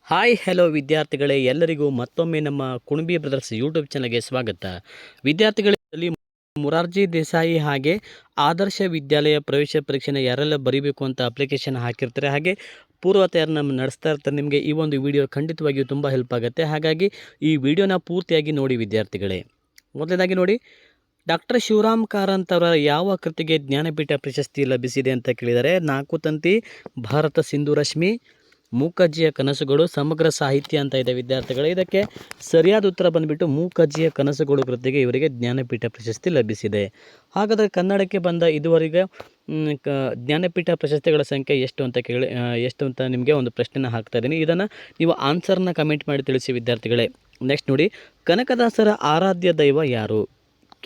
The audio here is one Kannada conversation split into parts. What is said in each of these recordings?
ಹಾಯ್ ಹಲೋ ವಿದ್ಯಾರ್ಥಿಗಳೇ, ಎಲ್ಲರಿಗೂ ಮತ್ತೊಮ್ಮೆ ನಮ್ಮ ಕುಣಬಿ ಬ್ರದರ್ಸ್ ಯೂಟ್ಯೂಬ್ ಚಾನಲ್ಗೆ ಸ್ವಾಗತ. ವಿದ್ಯಾರ್ಥಿಗಳಲ್ಲಿ ಮೊರಾರ್ಜಿ ದೇಸಾಯಿ ಹಾಗೆ ಆದರ್ಶ ವಿದ್ಯಾಲಯ ಪ್ರವೇಶ ಪರೀಕ್ಷೆನ ಯಾರೆಲ್ಲ ಬರೀಬೇಕು ಅಂತ ಅಪ್ಲಿಕೇಶನ್ ಹಾಕಿರ್ತಾರೆ, ಹಾಗೆ ಪೂರ್ವ ತಯಾರಿ ನಡೆಸ್ತಾ ಇರ್ತಾರೆ. ನಿಮಗೆ ಈ ಒಂದು ವಿಡಿಯೋ ಖಂಡಿತವಾಗಿಯೂ ತುಂಬ ಹೆಲ್ಪ್ ಆಗುತ್ತೆ. ಹಾಗಾಗಿ ಈ ವಿಡಿಯೋನ ಪೂರ್ತಿಯಾಗಿ ನೋಡಿ ವಿದ್ಯಾರ್ಥಿಗಳೇ. ಮೊದಲನೇದಾಗಿ ನೋಡಿ, ಡಾಕ್ಟರ್ ಶಿವರಾಮ್ ಕಾರಂತ್ ಅವರ ಯಾವ ಕೃತಿಗೆ ಜ್ಞಾನಪೀಠ ಪ್ರಶಸ್ತಿ ಲಭಿಸಿದೆ ಅಂತ ಕೇಳಿದರೆ, ನಾಲ್ಕು ತಂತಿ, ಭಾರತ ಸಿಂಧು ರಶ್ಮಿ, ಮೂಕಜ್ಜಿಯ ಕನಸುಗಳು, ಸಮಗ್ರ ಸಾಹಿತ್ಯ ಅಂತ ಇದೆ ವಿದ್ಯಾರ್ಥಿಗಳು. ಇದಕ್ಕೆ ಸರಿಯಾದ ಉತ್ತರ ಬಂದುಬಿಟ್ಟು ಮೂಕಜ್ಜಿಯ ಕನಸುಗಳು ಕೃತಿಗೆ ಇವರಿಗೆ ಜ್ಞಾನಪೀಠ ಪ್ರಶಸ್ತಿ ಲಭಿಸಿದೆ. ಹಾಗಾದರೆ ಕನ್ನಡಕ್ಕೆ ಬಂದ ಇದುವರೆಗೆ ಜ್ಞಾನಪೀಠ ಪ್ರಶಸ್ತಿಗಳ ಸಂಖ್ಯೆ ಎಷ್ಟು ಅಂತ ನಿಮಗೆ ಒಂದು ಪ್ರಶ್ನೆನ ಹಾಕ್ತಾ ಇದ್ದೀನಿ. ಇದನ್ನು ನೀವು ಆನ್ಸರ್ನ ಕಮೆಂಟ್ ಮಾಡಿ ತಿಳಿಸಿ ವಿದ್ಯಾರ್ಥಿಗಳೇ. ನೆಕ್ಸ್ಟ್ ನೋಡಿ, ಕನಕದಾಸರ ಆರಾಧ್ಯ ದೈವ ಯಾರು?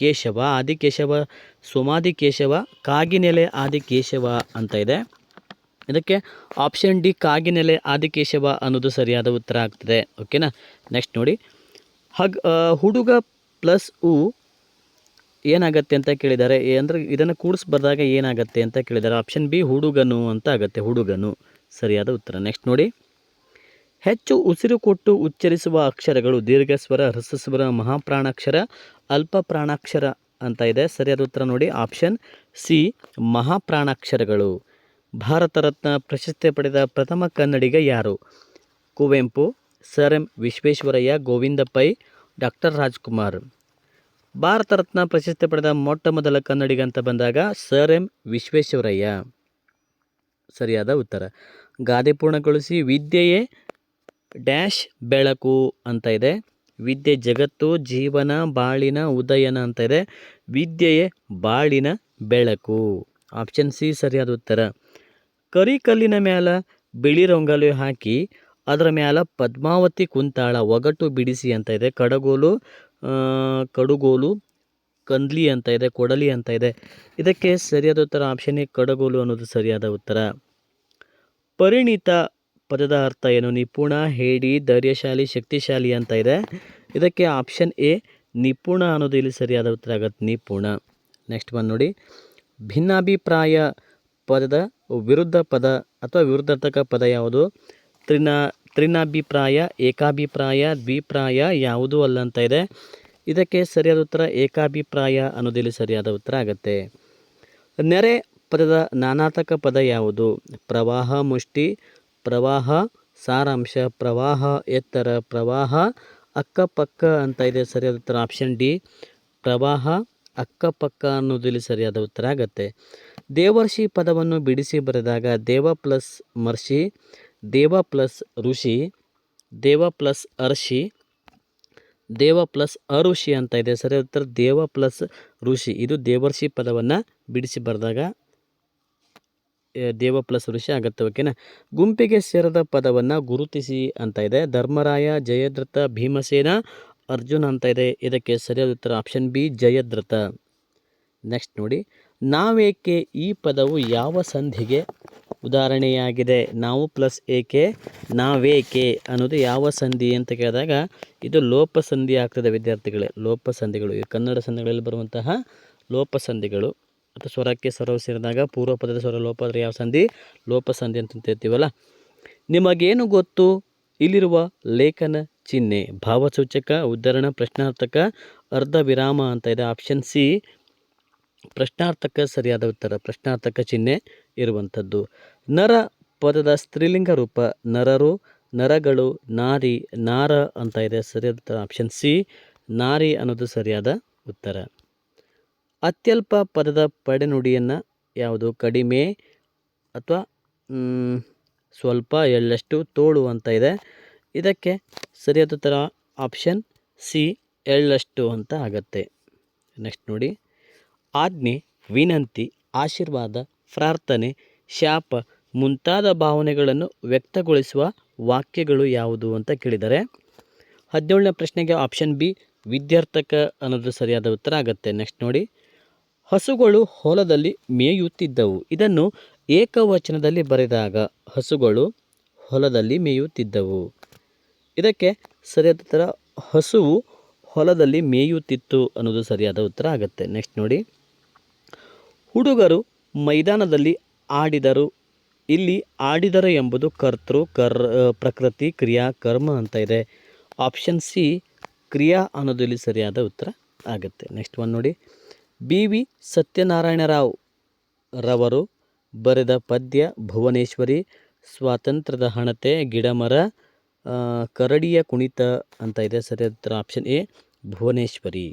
ಕೇಶವ, ಆದಿಕೇಶವ, ಸೋಮಾದಿಕೇಶವ, ಕಾಗಿನೆಲೆ ಆದಿಕೇಶವ ಅಂತ ಇದೆ. ಇದಕ್ಕೆ ಆಪ್ಷನ್ ಡಿ ಕಾಗಿನೆಲೆ ಆದಿಕೇಶವ ಅನ್ನೋದು ಸರಿಯಾದ ಉತ್ತರ ಆಗ್ತದೆ. ಓಕೆನಾ. ನೆಕ್ಸ್ಟ್ ನೋಡಿ, ಹುಡುಗ ಪ್ಲಸ್ ಉ ಏನಾಗುತ್ತೆ ಅಂತ ಕೇಳಿದ್ದಾರೆ. ಅಂದರೆ ಇದನ್ನು ಕೂಡಿಸ್ಬರ್ದಾಗ ಏನಾಗುತ್ತೆ ಅಂತ ಕೇಳಿದ್ದಾರೆ. ಆಪ್ಷನ್ ಬಿ ಹುಡುಗನು ಅಂತ ಆಗುತ್ತೆ. ಹುಡುಗನು ಸರಿಯಾದ ಉತ್ತರ. ನೆಕ್ಸ್ಟ್ ನೋಡಿ, ಹೆಚ್ಚು ಉಸಿರು ಕೊಟ್ಟು ಉಚ್ಚರಿಸುವ ಅಕ್ಷರಗಳು ದೀರ್ಘಸ್ವರ, ಹ್ರಸ್ವಸ್ವರ, ಮಹಾಪ್ರಾಣಾಕ್ಷರ, ಅಲ್ಪ ಪ್ರಾಣಾಕ್ಷರ ಅಂತ ಇದೆ. ಸರಿಯಾದ ಉತ್ತರ ನೋಡಿ ಆಪ್ಷನ್ ಸಿ ಮಹಾಪ್ರಾಣಾಕ್ಷರಗಳು. ಭಾರತ ರತ್ನ ಪ್ರಶಸ್ತಿ ಪಡೆದ ಪ್ರಥಮ ಕನ್ನಡಿಗ ಯಾರು? Kuvempu, sir M Visvesvaraya, Govinda Pai, doctor Rajkumar. Bharat Ratna ಪ್ರಶಸ್ತಿ ಪಡೆದ ಮೊಟ್ಟ ಮೊದಲ ಕನ್ನಡಿಗ ಅಂತ ಬಂದಾಗ ಸರ್ ಎಂ ವಿಶ್ವೇಶ್ವರಯ್ಯ ಸರಿಯಾದ ಉತ್ತರ. ಗಾದೆ ಪೂರ್ಣಗೊಳಿಸಿ. ವಿದ್ಯೆಯೇ ಡ್ಯಾಶ್ ಬೆಳಕು ಅಂತ ಇದೆ. ವಿದ್ಯೆ ಜಗತ್ತು, ಜೀವನ, ಬಾಳಿನ ಉದಯನ ಅಂತ ಇದೆ. ವಿದ್ಯೆಯೇ ಬಾಳಿನ ಬೆಳಕು. ಆಪ್ಷನ್ ಸಿ ಸರಿಯಾದ ಉತ್ತರ. ಕರಿ ಕಲ್ಲಿನ ಮ್ಯಾಲ ಬಿಳಿ ರಂಗೋಲಿ ಹಾಕಿ ಅದರ ಮ್ಯಾಲ ಪದ್ಮಾವತಿ ಕುಂತಾಳ ಒಗಟು ಬಿಡಿಸಿ ಅಂತ ಇದೆ. ಕಡುಗೋಲು, ಕಂದ್ಲಿ ಅಂತ ಇದೆ, ಕೊಡಲಿ ಅಂತ ಇದೆ. ಇದಕ್ಕೆ ಸರಿಯಾದ ಉತ್ತರ ಆಪ್ಷನ್ ಎ ಕಡಗೋಲು ಅನ್ನೋದು ಸರಿಯಾದ ಉತ್ತರ. ಪರಿಣಿತ ಪದದ ಅರ್ಥ ಏನು? ನಿಪುಣ, ಹೇಡಿ, ಧೈರ್ಯಶಾಲಿ, ಶಕ್ತಿಶಾಲಿ ಅಂತ ಇದೆ. ಇದಕ್ಕೆ ಆಪ್ಷನ್ ಎ ನಿಪುಣ ಅನ್ನೋದು ಇಲ್ಲಿ ಸರಿಯಾದ ಉತ್ತರ ಆಗುತ್ತೆ. ನಿಪುಣ. ನೆಕ್ಸ್ಟ್ ಬಂದು ನೋಡಿ, ಭಿನ್ನಾಭಿಪ್ರಾಯ ಪದದ ವಿರುದ್ಧ ಪದ ಅಥವಾ ವಿರುದ್ಧಾರ್ಥಕ ಪದ ಯಾವುದು? ತ್ರಿನಾಭಿಪ್ರಾಯ, ಏಕಾಭಿಪ್ರಾಯ, ದ್ವಿಪ್ರಾಯ ಯಾವುದೂ ಅಲ್ಲ ಅಂತ ಇದೆ. ಇದಕ್ಕೆ ಸರಿಯಾದ ಉತ್ತರ ಏಕಾಭಿಪ್ರಾಯ ಅನ್ನೋದಿಲ್ಲಿ ಸರಿಯಾದ ಉತ್ತರ ಆಗುತ್ತೆ. ನೆರೆ ಪದದ ನಾನಾರ್ಥಕ ಪದ ಯಾವುದು? ಪ್ರವಾಹ ಮುಷ್ಟಿ, ಪ್ರವಾಹ ಸಾರಾಂಶ, ಪ್ರವಾಹ ಎತ್ತರ, ಪ್ರವಾಹ ಅಕ್ಕಪಕ್ಕ ಅಂತ ಇದೆ. ಸರಿಯಾದ ಉತ್ತರ ಆಪ್ಷನ್ ಡಿ ಪ್ರವಾಹ ಅಕ್ಕಪಕ್ಕ ಅನ್ನೋದಿಲ್ಲಿ ಸರಿಯಾದ ಉತ್ತರ ಆಗುತ್ತೆ. ದೇವರ್ಷಿ ಪದವನ್ನು ಬಿಡಿಸಿ ಬರೆದಾಗ ದೇವ ಪ್ಲಸ್ ಮರ್ಷಿ, ದೇವ ಪ್ಲಸ್ ಋಷಿ, ದೇವ ಪ್ಲಸ್ ಅರ್ಷಿ, ದೇವ ಪ್ಲಸ್ ಅಋಷಿ ಅಂತ ಇದೆ. ಸರಿಯಾದ ಉತ್ತರ ದೇವ ಪ್ಲಸ್ ಋಷಿ. ಇದು ದೇವರ್ಷಿ ಪದವನ್ನು ಬಿಡಿಸಿ ಬರೆದಾಗ ದೇವ ಪ್ಲಸ್ ಋಷಿ ಆಗುತ್ತೆ. ಓಕೆನಾ. ಗುಂಪಿಗೆ ಸೇರದ ಪದವನ್ನು ಗುರುತಿಸಿ ಅಂತ ಇದೆ. ಧರ್ಮರಾಯ, ಜಯದ್ರಥ, ಭೀಮಸೇನ, ಅರ್ಜುನ ಅಂತ ಇದೆ. ಇದಕ್ಕೆ ಸರಿಯಾದ ಉತ್ತರ ಆಪ್ಷನ್ ಬಿ ಜಯದ್ರಥ. ನೆಕ್ಸ್ಟ್ ನೋಡಿ, ನಾವೇಕೆ ಈ ಪದವು ಯಾವ ಸಂಧಿಗೆ ಉದಾಹರಣೆಯಾಗಿದೆ? ನಾವು ಪ್ಲಸ್ ಏಕೆ, ನಾವೇಕೆ ಅನ್ನೋದು ಯಾವ ಸಂಧಿ ಅಂತ ಕೇಳಿದಾಗ ಇದು ಲೋಪಸಂಧಿ ಆಗ್ತದೆ ವಿದ್ಯಾರ್ಥಿಗಳೇ. ಲೋಪಸಂಧಿಗಳು ಈ ಕನ್ನಡ ಸಂಧಿಗಳಲ್ಲಿ ಬರುವಂತಹ ಲೋಪಸಂಧಿಗಳು ಅಥವಾ ಸ್ವರಕ್ಕೆ ಸ್ವರವು ಸೇರಿದಾಗ ಪೂರ್ವ ಪದದ ಸ್ವರ ಲೋಪ ಆದರೆ ಯಾವ ಸಂಧಿ? ಲೋಪಸಂಧಿ ಅಂತ ಹೇಳ್ತೀವಲ್ಲ. ನಿಮಗೇನು ಗೊತ್ತು? ಇಲ್ಲಿರುವ ಲೇಖನ ಚಿಹ್ನೆ ಭಾವಸೂಚಕ, ಉದ್ಧರಣ, ಪ್ರಶ್ನಾರ್ಥಕ, ಅರ್ಧ ವಿರಾಮ ಅಂತ ಇದೆ. ಆಪ್ಷನ್ ಸಿ ಪ್ರಶ್ನಾರ್ಥಕ ಸರಿಯಾದ ಉತ್ತರ. ಪ್ರಶ್ನಾರ್ಥಕ ಚಿಹ್ನೆ ಇರುವಂಥದ್ದು. ನರ ಪದದ ಸ್ತ್ರೀಲಿಂಗ ರೂಪ ನರರು, ನರಗಳು, ನಾರಿ, ನಾರ ಅಂತ ಇದೆ. ಸರಿಯಾದ ಉತ್ತರ ಆಪ್ಷನ್ ಸಿ ನಾರಿ ಅನ್ನೋದು ಸರಿಯಾದ ಉತ್ತರ. ಅತ್ಯಲ್ಪ ಪದದ ಪಡೆನುಡಿಯನ್ನು ಯಾವುದು? ಕಡಿಮೆ ಅಥವಾ ಸ್ವಲ್ಪ, ಎಳ್ಳಷ್ಟು, ತೋಳು ಅಂತ ಇದೆ. ಇದಕ್ಕೆ ಸರಿಯಾದ ಉತ್ತರ ಆಪ್ಷನ್ ಸಿ ಎಳ್ಳಷ್ಟು ಅಂತ ಆಗತ್ತೆ. ನೆಕ್ಸ್ಟ್ ನೋಡಿ, ಆಜ್ಞೆ, ವಿನಂತಿ, ಆಶೀರ್ವಾದ, ಪ್ರಾರ್ಥನೆ, ಶಾಪ ಮುಂತಾದ ಭಾವನೆಗಳನ್ನು ವ್ಯಕ್ತಗೊಳಿಸುವ ವಾಕ್ಯಗಳು ಯಾವುದು ಅಂತ ಕೇಳಿದ್ದಾರೆ. 17ನೇ ಪ್ರಶ್ನೆಗೆ ಆಪ್ಷನ್ ಬಿ ವಿದ್ಯಾರ್ಥಕ ಅನ್ನೋದು ಸರಿಯಾದ ಉತ್ತರ ಆಗುತ್ತೆ. ನೆಕ್ಸ್ಟ್ ನೋಡಿ, ಹಸುಗಳು ಹೊಲದಲ್ಲಿ ಮೇಯುತ್ತಿದ್ದವು. ಇದನ್ನು ಏಕವಚನದಲ್ಲಿ ಬರೆದಾಗ ಹಸುಗಳು ಹೊಲದಲ್ಲಿ ಮೇಯುತ್ತಿದ್ದವು. ಇದಕ್ಕೆ ಸರಿಯಾದ ಉತ್ತರ ಹಸುವು ಹೊಲದಲ್ಲಿ ಮೇಯುತ್ತಿತ್ತು ಅನ್ನೋದು ಸರಿಯಾದ ಉತ್ತರ ಆಗುತ್ತೆ. ನೆಕ್ಸ್ಟ್ ನೋಡಿ, ಹುಡುಗರು ಮೈದಾನದಲ್ಲಿ ಆಡಿದರು. ಇಲ್ಲಿ ಆಡಿದರೆ ಎಂಬುದು ಕರ್ತೃ ಪ್ರಕೃತಿ ಕ್ರಿಯಾ ಕರ್ಮ ಅಂತ ಇದೆ. ಆಪ್ಷನ್ ಸಿ ಕ್ರಿಯಾ ಅನ್ನೋದು ಇಲ್ಲಿ ಸರಿಯಾದ ಉತ್ತರ ಆಗುತ್ತೆ. ನೆಕ್ಸ್ಟ್ ಒನ್ ನೋಡಿ, ಬಿ ವಿ ಸತ್ಯನಾರಾಯಣ ರಾವ್ ರವರು ಬರೆದ ಪದ್ಯ ಭುವನೇಶ್ವರಿ, ಸ್ವಾತಂತ್ರ್ಯದ ಹಣತೆ, ಗಿಡಮರ, ಕರಡಿಯ ಕುಣಿತ ಅಂತ ಇದೆ. ಸರಿಯಾದ ಉತ್ತರ ಆಪ್ಷನ್ ಎ ಭುವನೇಶ್ವರಿ.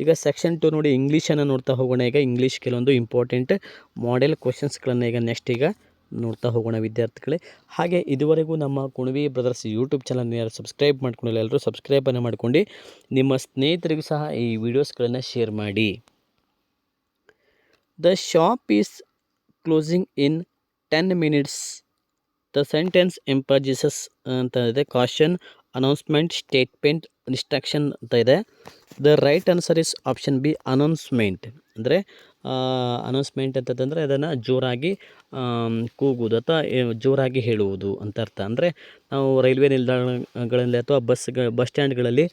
ಈಗ ಸೆಕ್ಷನ್ 2 ನೋಡಿ, ಇಂಗ್ಲೀಷನ್ನು ನೋಡ್ತಾ ಹೋಗೋಣ. ಈಗ ಇಂಗ್ಲೀಷ್ ಕೆಲವೊಂದು ಇಂಪಾರ್ಟೆಂಟ್ ಮಾಡೆಲ್ ಕ್ವಶನ್ಸ್ಗಳನ್ನು ಈಗ ನೋಡ್ತಾ ಹೋಗೋಣ ವಿದ್ಯಾರ್ಥಿಗಳೇ. ಹಾಗೆ ಇದುವರೆಗೂ ನಮ್ಮ ಕುಣಬಿ ಬ್ರದರ್ಸ್ ಯೂಟ್ಯೂಬ್ ಚಾನಲ್ನ ಯಾರು ಸಬ್ಸ್ಕ್ರೈಬ್ ಮಾಡ್ಕೊಂಡಿಲ್ಲ ಎಲ್ಲರೂ ಸಬ್ಸ್ಕ್ರೈಬನ್ನು ಮಾಡ್ಕೊಂಡು ನಿಮ್ಮ ಸ್ನೇಹಿತರಿಗೂ ಸಹ ಈ ವಿಡಿಯೋಸ್ಗಳನ್ನು ಶೇರ್ ಮಾಡಿ. The shop is closing in 10 minutes. The sentence emphasises ಅಂತ ಇದೆ. ಕಾಷನ್, ಅನೌನ್ಸ್ಮೆಂಟ್, ಸ್ಟೇಟ್ಮೆಂಟ್, ಇನ್ಸ್ಟ್ರಕ್ಷನ್ ಅಂತ ಇದೆ. The right answer is option B announcement. ಅಂದರೆ ಅನೌನ್ಸ್ಮೆಂಟ್ ಅಂತಂದರೆ ಅದನ್ನು ಜೋರಾಗಿ ಕೂಗುವುದು ಅಥವಾ ಜೋರಾಗಿ ಹೇಳುವುದು ಅಂತ ಅರ್ಥ. ಅಂದರೆ ನಾವು ರೈಲ್ವೆ ನಿಲ್ದಾಣಗಳಲ್ಲಿ ಅಥವಾ ಬಸ್ ಸ್ಟ್ಯಾಂಡ್ಗಳಲ್ಲಿ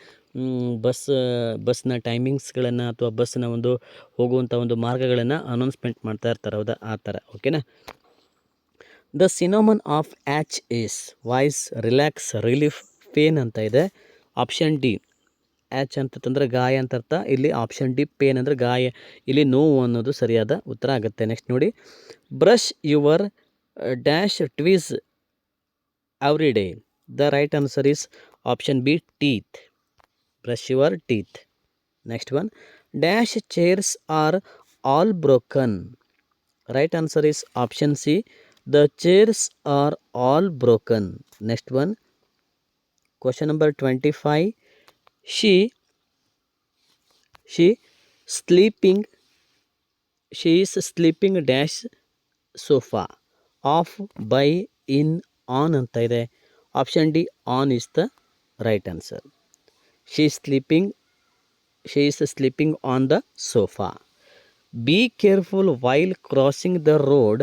ಬಸ್ನ ಟೈಮಿಂಗ್ಸ್ಗಳನ್ನು ಅಥವಾ ಬಸ್ನ ಒಂದು ಹೋಗುವಂಥ ಒಂದು ಮಾರ್ಗಗಳನ್ನು ಅನೌನ್ಸ್ಮೆಂಟ್ ಮಾಡ್ತಾ ಇರ್ತಾರೆ. ಹೌದಾ, ಆ ಥರ. ಓಕೆನಾ. The synonym of ache is voice, relax, relief, pain ಅಂತ ಇದೆ. ಆಪ್ಷನ್ ಡಿ ಆಚ್ ಅಂತಂದರೆ ಗಾಯ ಅಂತ ಅರ್ಥ. ಇಲ್ಲಿ ಆಪ್ಷನ್ ಡಿ ಪೇನ್ ಅಂದರೆ ಗಾಯ, ಇಲ್ಲಿ ನೋವು ಅನ್ನೋದು ಸರಿಯಾದ ಉತ್ತರ ಆಗುತ್ತೆ. ನೆಕ್ಸ್ಟ್ ನೋಡಿ, brush your dash teeth every day. The right answer is option B teeth. Brush your teeth. Next one, dash chairs are all broken. Right answer is option C the chairs are all broken. Next one, question number 25. She is sleeping dash sofa. Off, by, in, on ಅಂತ ಇದೆ. Option D on is the right answer. She is sleeping on the sofa. Be careful while crossing the road.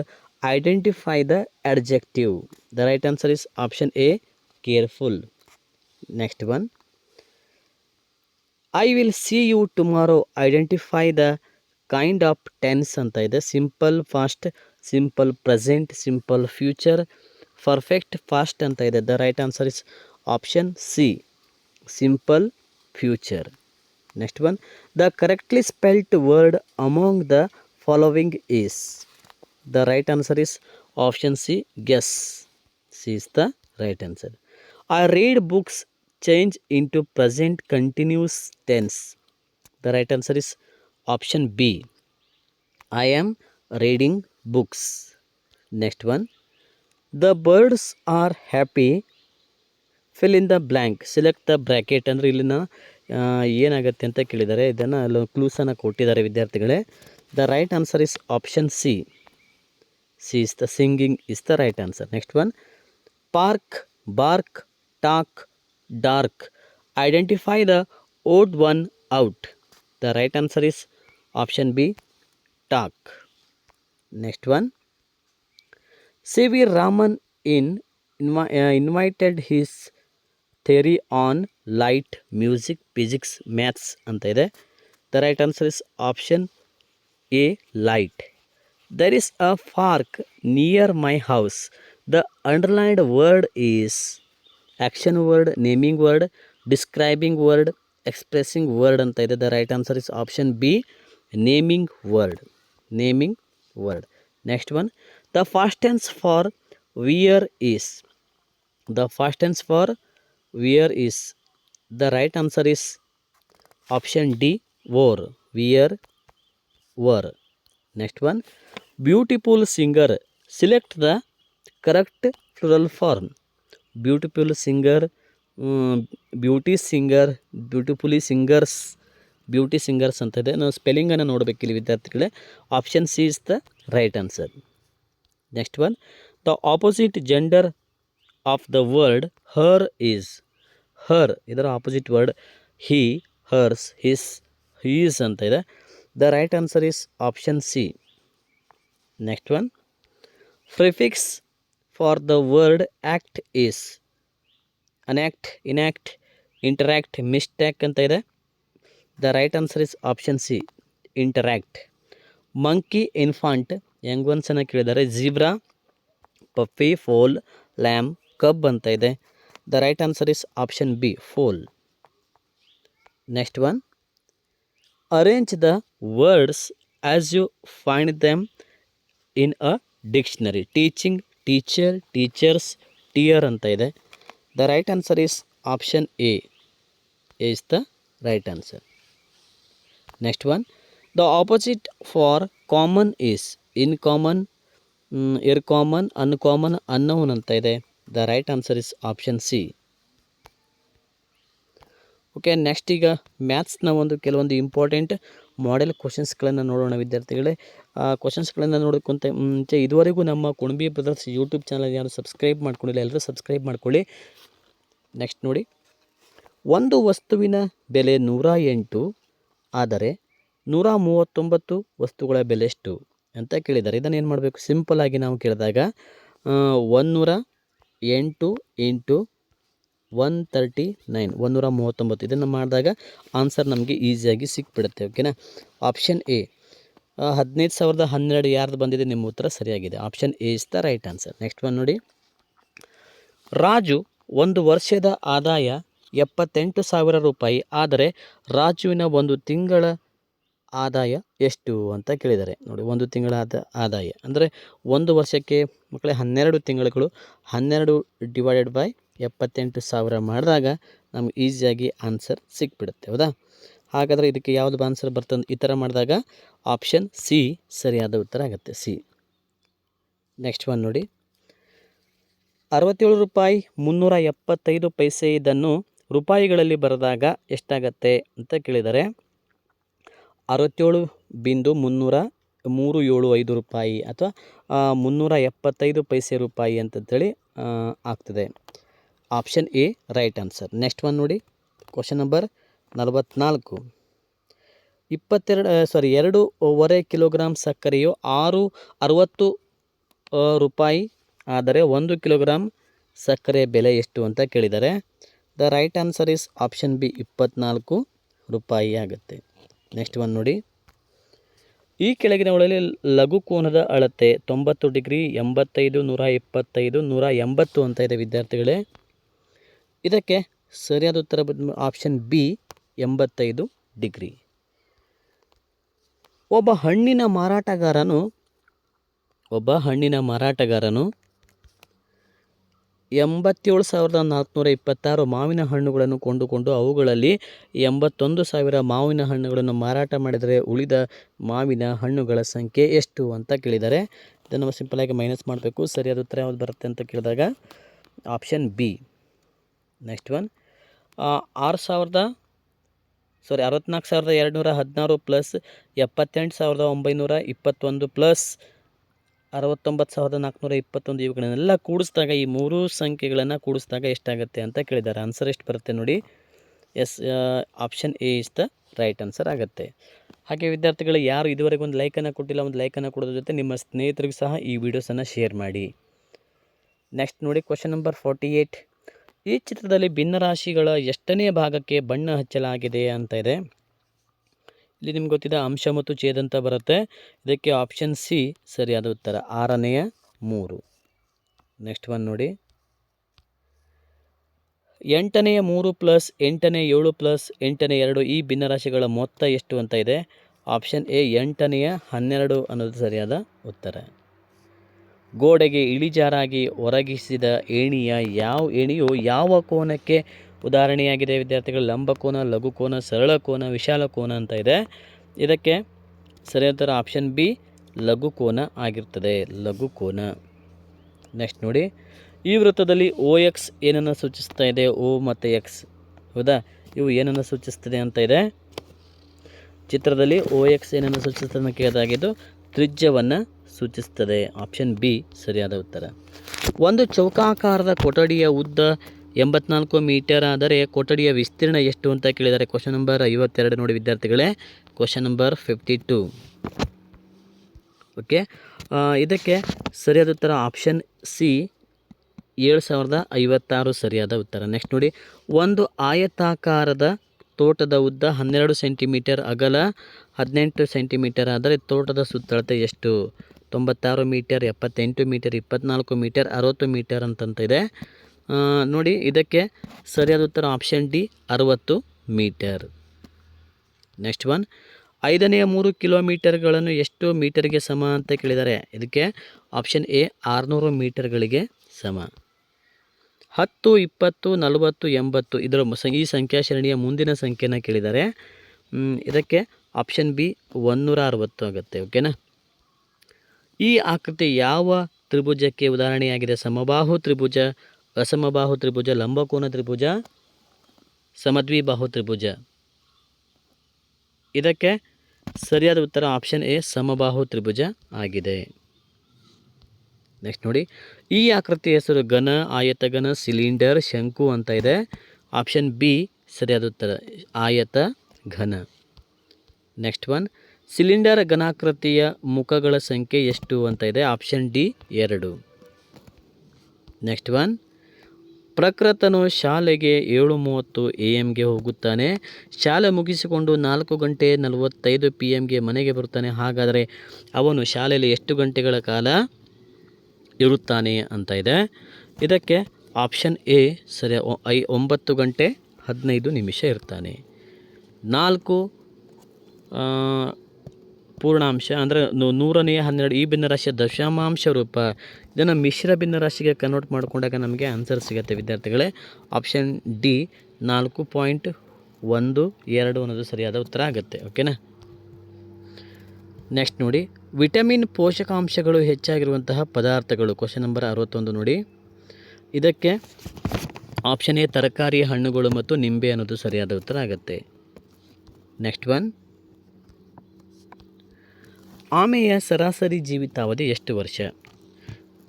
Identify the adjective. The right answer is option A careful. Next one, I will see you tomorrow. Identify the kind of tense ಅಂತ ಇದೆ. Simple fast, simple present, simple future, perfect fast ಅಂತ ಇದೆ. The right answer is option C simple future. Next one, the correctly spelt word among the following is. The right answer is option C guess. C is the right answer. I read books change into present continuous tense. The right answer is option B. I am reading books. Next one, the birds are happy. Fill in the blank. Select the bracket. ಅಂದರೆ ಇಲ್ಲಿನ ಏನಾಗುತ್ತೆ ಅಂತ ಕೇಳಿದ್ದಾರೆ. ಇದನ್ನು ಅಲ್ಲಿ ಕ್ಲೂಸನ್ನು ಕೊಟ್ಟಿದ್ದಾರೆ ವಿದ್ಯಾರ್ಥಿಗಳೇ. The right answer is option C. C is the singing is the right answer. Next one, park, bark, talk, dark. Identify the odd one out. The right answer is option B talk. Next one, C.V. Raman invited his theory on light, music, physics, maths ಅಂತ ಇದೆ. The right answer is option A light. There is a park near my house. The underlined word is action word, naming word, describing word, expressing word ಅಂತ ಇದೆ. The right answer is option B naming word. Naming word. Next one, the past tense for wear is. The past tense for wear is. The right answer is option D wore. Wear, were. Next one, beautiful singer. Select the correct plural form. Beautiful singer, beauty singer, beautifully singers, beauty singers ಅಂತ ಇದೆ. ನಾವು ಸ್ಪೆಲ್ಲಿಂಗನ್ನು ನೋಡಬೇಕಿಲ್ಲಿ ವಿದ್ಯಾರ್ಥಿಗಳೇ. Option C is the right answer. Next one, the opposite gender of the word her is. Her ಇದರ opposite word he, hers, his, he's ಅಂತ ಇದೆ. The right answer is option C. Next one, prefix for the word act is. Unact, enact, interact, misact ಅಂತ ಇದೆ. The right answer is option C interact. Monkey, infant, young ಒನ್ಸನ್ನು ಕೇಳಿದ್ದಾರೆ. Zebra, puppy, foal, lamb, cub ಅಂತ ಇದೆ. The right answer is option B, foal. Next one, arrange the words as you find them in a dictionary. Teaching, teacher, teachers, tear ಅಂತ ಇದೆ. The right answer is option A is the right answer. Next one, the opposite for common is in common, ir common, uncommon, unknown ಅಂತ ಇದೆ. The right answer is option C. Okay, next ಈಗ ಮ್ಯಾಥ್ಸ್ನ ಕೆಲವೊಂದು ಇಂಪಾರ್ಟೆಂಟ್ ಮಾಡೆಲ್ ಕ್ವಶನ್ಸ್ಗಳನ್ನು ನೋಡೋಣ ವಿದ್ಯಾರ್ಥಿಗಳೇ. ಕ್ವಶನ್ಸ್ಗಳನ್ನು ನೋಡೋಕ್ಕಿಂತ ಮುಂಚೆ ಇದುವರೆಗೂ ನಮ್ಮ ಕುಣಬಿ ಬ್ರದರ್ಸ್ ಯೂಟ್ಯೂಬ್ ಚಾನಲ್ ಯಾರು ಸಬ್ಸ್ಕ್ರೈಬ್ ಮಾಡ್ಕೊಂಡಿಲ್ಲ ಎಲ್ಲರೂ ಸಬ್ಸ್ಕ್ರೈಬ್ ಮಾಡ್ಕೊಳ್ಳಿ. ನೆಕ್ಸ್ಟ್ ನೋಡಿ, ಒಂದು ವಸ್ತುವಿನ ಬೆಲೆ 108 ಆದರೆ 139 ವಸ್ತುಗಳ ಬೆಲೆ ಎಷ್ಟು ಅಂತ ಕೇಳಿದ್ದಾರೆ. ಇದನ್ನು ಏನು ಮಾಡಬೇಕು? ಸಿಂಪಲ್ ಆಗಿ ನಾವು ಕೇಳಿದಾಗ 108 ಇಂಟು 139 139 ಇದನ್ನು ಮಾಡಿದಾಗ ಆನ್ಸರ್ ನಮಗೆ ಈಸಿಯಾಗಿ ಸಿಕ್ಬಿಡುತ್ತೆ. ಓಕೆನಾ? ಆಪ್ಷನ್ ಎ 15,012 ಯಾರ್ದು ಬಂದಿದೆ? ನಿಮ್ಮ ಉತ್ತರ ಸರಿಯಾಗಿದೆ. Option A is the right answer. Next one ನೋಡಿ, ರಾಜು ಒಂದು ವರ್ಷದ ಆದಾಯ 78,000 ರೂಪಾಯಿ ಆದರೆ ರಾಜುವಿನ ಒಂದು ತಿಂಗಳ ಆದಾಯ ಎಷ್ಟು ಅಂತ ಕೇಳಿದ್ದಾರೆ. ನೋಡಿ, ಒಂದು ತಿಂಗಳ ಆದಾಯ ಅಂದರೆ ಒಂದು ವರ್ಷಕ್ಕೆ ಮಕ್ಕಳೇ 12 ತಿಂಗಳುಗಳು, 12 ಡಿವೈಡೆಡ್ ಬೈ 78,000 ಮಾಡಿದಾಗ ನಮ್ಗೆ ಈಸಿಯಾಗಿ ಆನ್ಸರ್ ಸಿಕ್ಬಿಡುತ್ತೆ. ಹೌದಾ? ಹಾಗಾದರೆ ಇದಕ್ಕೆ ಯಾವುದು ಆನ್ಸರ್ ಬರ್ತದೆ? ಈ ಥರ ಮಾಡಿದಾಗ ಆಪ್ಷನ್ ಸಿ ಸರಿಯಾದ ಉತ್ತರ ಆಗುತ್ತೆ, ಸಿ. ನೆಕ್ಸ್ಟ್ ಒನ್ ನೋಡಿ, 67 ರೂಪಾಯಿ 375 ಪೈಸೆ ಇದನ್ನು ರೂಪಾಯಿಗಳಲ್ಲಿ ಬರೆದಾಗ ಎಷ್ಟಾಗತ್ತೆ ಅಂತ ಕೇಳಿದ್ದಾರೆ. 67.375 ರೂಪಾಯಿ ಅಥವಾ 375 ಪೈಸೆ ರೂಪಾಯಿ ಅಂತೇಳಿ ಆಗ್ತದೆ. Option A right answer. Next one ನೋಡಿ, ಕ್ವಶನ್ ನಂಬರ್ 44. 2.5 ಕಿಲೋಗ್ರಾಮ್ ಸಕ್ಕರೆಯು 60 ರೂಪಾಯಿ ಆದರೆ 1 ಕಿಲೋಗ್ರಾಮ್ ಸಕ್ಕರೆ ಬೆಲೆ ಎಷ್ಟು ಅಂತ ಕೇಳಿದ್ದಾರೆ. The right answer is option B 24 ರೂಪಾಯಿ ಆಗುತ್ತೆ. ನೆಕ್ಸ್ಟ್ ಒನ್ ನೋಡಿ, ಈ ಕೆಳಗಿನವುಗಳಲ್ಲಿ ಲಘು ಕೋನದ ಅಳತೆ 90 ಡಿಗ್ರಿ, 85, 125, 180 ಅಂತ ಇದೆ ವಿದ್ಯಾರ್ಥಿಗಳೇ. ಇದಕ್ಕೆ ಸರಿಯಾದ ಉತ್ತರ ಆಪ್ಷನ್ ಬಿ 85 ಡಿಗ್ರಿ. ಒಬ್ಬ ಹಣ್ಣಿನ ಮಾರಾಟಗಾರನು 87,426 ಮಾವಿನ ಹಣ್ಣುಗಳನ್ನು ಕೊಂಡುಕೊಂಡು ಅವುಗಳಲ್ಲಿ 81,000 ಮಾವಿನ ಹಣ್ಣುಗಳನ್ನು ಮಾರಾಟ ಮಾಡಿದರೆ ಉಳಿದ ಮಾವಿನ ಹಣ್ಣುಗಳ ಸಂಖ್ಯೆ ಎಷ್ಟು ಅಂತ ಕೇಳಿದ್ದಾರೆ. ಇದನ್ನು ನಾವು ಸಿಂಪಲಾಗಿ ಮೈನಸ್ ಮಾಡಬೇಕು. ಸರಿಯಾದ ಉತ್ತರ ಯಾವುದು ಬರುತ್ತೆ ಅಂತ ಕೇಳಿದಾಗ option B. Next one, 64,216 plus 78,921 plus 69,421 ಇವುಗಳನ್ನೆಲ್ಲ ಕೂಡಿಸಿದಾಗ ಈ ಮೂರು ಸಂಖ್ಯೆಗಳನ್ನು ಕೂಡಿಸಿದಾಗ ಎಷ್ಟಾಗುತ್ತೆ ಅಂತ ಕೇಳಿದ್ದಾರೆ. ಆನ್ಸರ್ ಎಷ್ಟು ಬರುತ್ತೆ ನೋಡಿ? Yes, option A is the right answer ಆಗುತ್ತೆ. ಹಾಗೆ ವಿದ್ಯಾರ್ಥಿಗಳು ಯಾರು ಇದುವರೆಗೂ ಒಂದು ಲೈಕನ್ನು ಕೊಟ್ಟಿಲ್ಲ, ಒಂದು ಲೈಕನ್ನು ಕೊಡೋದ್ರ ಜೊತೆ ನಿಮ್ಮ ಸ್ನೇಹಿತರಿಗೂ ಸಹ ಈ ವಿಡಿಯೋಸನ್ನು ಶೇರ್ ಮಾಡಿ. ನೆಕ್ಸ್ಟ್ ನೋಡಿ, ಕ್ವಶನ್ ನಂಬರ್ 48. ಈ ಚಿತ್ರದಲ್ಲಿ ಭಿನ್ನರಾಶಿಗಳ ಎಷ್ಟನೇ ಭಾಗಕ್ಕೆ ಬಣ್ಣ ಹಚ್ಚಲಾಗಿದೆ ಅಂತ ಇದೆ. ಇಲ್ಲಿ ನಿಮ್ಗೆ ಗೊತ್ತಿದೆ ಅಂಶ ಮತ್ತು ಛೇದ ಅಂತ ಬರುತ್ತೆ. ಇದಕ್ಕೆ ಆಪ್ಷನ್ ಸಿ ಸರಿಯಾದ ಉತ್ತರ, 6ನೇ 3. ನೆಕ್ಸ್ಟ್ ಒನ್ ನೋಡಿ, 8ನೇ 3 ಪ್ಲಸ್ 8ನೇ 7 ಪ್ಲಸ್ 8ನೇ 2 ಈ ಭಿನ್ನರಾಶಿಗಳ ಮೊತ್ತ ಎಷ್ಟು ಅಂತ ಇದೆ. ಆಪ್ಷನ್ ಎ 8ನೇ 12 ಅನ್ನೋದು ಸರಿಯಾದ ಉತ್ತರ. ಗೋಡೆಗೆ ಇಳಿಜಾರಾಗಿ ಒರಗಿಸಿದ ಏಣಿಯು ಯಾವ ಕೋನಕ್ಕೆ ಉದಾಹರಣೆಯಾಗಿದೆ ವಿದ್ಯಾರ್ಥಿಗಳು? ಲಂಬಕೋನ, ಲಘುಕೋನ, ಸರಳ ಕೋನ, ವಿಶಾಲ ಕೋನ ಅಂತ ಇದೆ. ಇದಕ್ಕೆ ಸರಿಯಾದ ಆಪ್ಷನ್ ಬಿ ಲಘುಕೋನ ಆಗಿರ್ತದೆ, ಲಘುಕೋನ. ನೆಕ್ಸ್ಟ್ ನೋಡಿ, ಈ ವೃತ್ತದಲ್ಲಿ OX ಏನನ್ನು ಸೂಚಿಸ್ತಾ ಇದೆ? O ಮತ್ತು X, ಹೌದಾ? ಇವು ಏನನ್ನು ಸೂಚಿಸ್ತದೆ ಅಂತ ಇದೆ ಚಿತ್ರದಲ್ಲಿ. OX ಏನನ್ನು ಸೂಚಿಸ್ತದೆ ಅಂತ ಕೇಳಿದಾಗಿದ್ದು ತ್ರಿಜ್ಯವನ್ನು ಸೂಚಿಸ್ತದೆ. ಆಪ್ಷನ್ ಬಿ ಸರಿಯಾದ ಉತ್ತರ. ಒಂದು ಚೌಕಾಕಾರದ ಕೊಠಡಿಯ ಉದ್ದ 84 ಮೀಟರ್ ಆದರೆ ಕೊಠಡಿಯ ವಿಸ್ತೀರ್ಣ ಎಷ್ಟು ಅಂತ ಕೇಳಿದ್ದಾರೆ. ಕ್ವಶನ್ ನಂಬರ್ 52 ನೋಡಿ ವಿದ್ಯಾರ್ಥಿಗಳೇ, ಕ್ವಶನ್ ನಂಬರ್ 52. ಓಕೆ, ಇದಕ್ಕೆ ಸರಿಯಾದ ಉತ್ತರ ಆಪ್ಷನ್ ಸಿ 7,056 ಸರಿಯಾದ ಉತ್ತರ. ನೆಕ್ಸ್ಟ್ ನೋಡಿ, ಒಂದು ಆಯತಾಕಾರದ ತೋಟದ ಉದ್ದ 12 ಸೆಂಟಿಮೀಟರ್, ಅಗಲ 18 ಸೆಂಟಿಮೀಟರ್ ಆದರೆ ತೋಟದ ಸುತ್ತಳತೆ ಎಷ್ಟು? 96 ಮೀಟರ್, 78 ಮೀಟರ್, 24 ಮೀಟರ್, 60 ಮೀಟರ್ ಅಂತಂತ ಇದೆ. ನೋಡಿ, ಇದಕ್ಕೆ ಸರಿಯಾದ ಉತ್ತರ option D 60 metre. Next one, 5ನೇ 3 ಕಿಲೋಮೀಟರ್ಗಳನ್ನು ಎಷ್ಟು ಮೀಟರ್ಗೆ ಸಮ ಅಂತ ಕೇಳಿದ್ದಾರೆ. ಇದಕ್ಕೆ ಆಪ್ಷನ್ ಎ 600 ಮೀಟರ್ಗಳಿಗೆ ಸಮ. 10, 20, 40, 80 ಇದರ ಈ ಸಂಖ್ಯಾ ಶ್ರೇಣಿಯ ಮುಂದಿನ ಸಂಖ್ಯೆನ ಕೇಳಿದ್ದಾರೆ. ಇದಕ್ಕೆ ಆಪ್ಷನ್ ಬಿ 160 ಆಗುತ್ತೆ. ಓಕೆನಾ. ಈ ಆಕೃತಿ ಯಾವ ತ್ರಿಭುಜಕ್ಕೆ ಉದಾಹರಣೆಯಾಗಿದೆ? ಸಮಬಾಹು ತ್ರಿಭುಜ, ಅಸಮಬಾಹು ತ್ರಿಭುಜ, ಲಂಬಕೋನ ತ್ರಿಭುಜ, ಸಮದ್ವಿಬಾಹು ತ್ರಿಭುಜ. ಇದಕ್ಕೆ ಸರಿಯಾದ ಉತ್ತರ ಆಪ್ಷನ್ ಎ ಸಮಬಾಹು ತ್ರಿಭುಜ ಆಗಿದೆ. ನೆಕ್ಸ್ಟ್ ನೋಡಿ, ಈ ಆಕೃತಿ ಹೆಸರು ಘನ, ಆಯತಘನ, ಸಿಲಿಂಡರ್, ಶಂಕು ಅಂತ ಇದೆ. ಆಪ್ಷನ್ ಬಿ ಸರಿಯಾದ ಉತ್ತರ ಆಯತ ಘನ. ನೆಕ್ಸ್ಟ್ ಒನ್, ಸಿಲಿಂಡರ್ ಘನಾಕೃತಿಯ ಮುಖಗಳ ಸಂಖ್ಯೆ ಎಷ್ಟು ಅಂತ ಇದೆ. Option D 2. ನೆಕ್ಸ್ಟ್ ಒನ್, ಪ್ರಕೃತನು ಶಾಲೆಗೆ 7:30 AM ಹೋಗುತ್ತಾನೆ. ಶಾಲೆ ಮುಗಿಸಿಕೊಂಡು 4:45 PM ಮನೆಗೆ ಬರುತ್ತಾನೆ. ಹಾಗಾದರೆ ಅವನು ಶಾಲೆಯಲ್ಲಿ ಎಷ್ಟು ಗಂಟೆಗಳ ಕಾಲ ಇರುತ್ತಾನೆ ಅಂತ ಇದೆ. ಇದಕ್ಕೆ ಆಪ್ಷನ್ ಎ ಸರಿ 9 ಗಂಟೆ 15 ನಿಮಿಷ ಇರ್ತಾನೆ. 4 ಪೂರ್ಣಾಂಶ ಅಂದರೆ 100/12 ಈ ಭಿನ್ನರಾಶಿಯ ದಶಮಾಂಶ ರೂಪ. ಇದನ್ನು ಮಿಶ್ರ ಭಿನ್ನರಾಶಿಗೆ ಕನ್ವರ್ಟ್ ಮಾಡಿಕೊಂಡಾಗ ನಮಗೆ ಆನ್ಸರ್ ಸಿಗುತ್ತೆ ವಿದ್ಯಾರ್ಥಿಗಳೇ. ಆಪ್ಷನ್ ಡಿ 4.12 ಅನ್ನೋದು ಸರಿಯಾದ ಉತ್ತರ ಆಗುತ್ತೆ. ಓಕೆನಾ. ನೆಕ್ಸ್ಟ್ ನೋಡಿ, ವಿಟಮಿನ್ ಪೋಷಕಾಂಶಗಳು ಹೆಚ್ಚಾಗಿರುವಂತಹ ಪದಾರ್ಥಗಳು. ಕ್ವಶನ್ ನಂಬರ್ 61 ನೋಡಿ. ಇದಕ್ಕೆ ಆಪ್ಷನ್ ಎ ತರಕಾರಿ, ಹಣ್ಣುಗಳು ಮತ್ತು ನಿಂಬೆ ಅನ್ನೋದು ಸರಿಯಾದ ಉತ್ತರ ಆಗುತ್ತೆ. ನೆಕ್ಸ್ಟ್ ಒನ್, ಆಮೆಯ ಸರಾಸರಿ ಜೀವಿತಾವಧಿ ಎಷ್ಟು ವರ್ಷ?